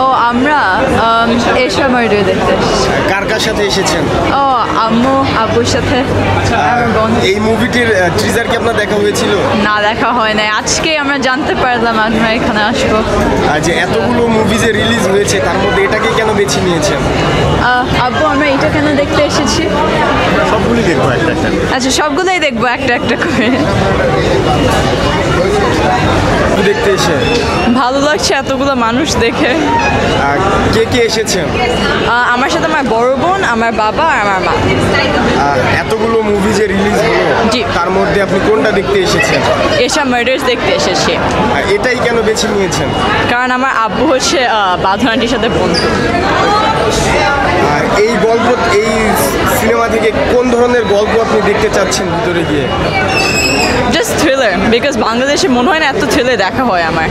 ও আমরা Asia murder দেখতে এসেছি। কার কার সাথে এসেছেন? ও আম্মু আব্বুর সাথে। আমার বোন। এই মুভিটির ট্রিজার কি আপনার দেখা হয়েছিল? না, দেখা হয় নাই, আজকে আমরা জানতে পারলাম আমরা এখানে আসবো। যে এতগুলো মুভি যে রিলিজ হয়েছে তার মধ্যে এটাকে কেন বেছে নিয়েছেন? আব্বু আমরা এটা কেন দেখতে এসেছি? সবগুলি দেখবো একটা একটা। আচ্ছা, সবগুলোই দেখবো একটা একটা করে। দেখতে এসে ভালো লাগছে এতগুলো মানুষ দেখে। কে কে এসেছেন? আমার সাথে আমার বড় বোন, আমার বাবা আর আমার মা। এতগুলো মুভি যে রিলিজ হলো জি। তার মধ্যে আপনি কোনটা দেখতে এসেছেন? এশিয়া মার্ডার্স দেখতে এসেছি। এটাই কেন বেছে নিয়েছেন? কারণ আমার আব্বু হচ্ছে বাঁধন আন্টির সাথে বন্ধু। এই গল্প, এই সিনেমা থেকে কোন ধরনের গল্প আপনি দেখতে চাচ্ছেন ভিতরে গিয়ে? জাস্ট থ্রিলার, বিকজ বাংলাদেশে মনে হয় না এত থ্রিলার দেখা হয় আমার।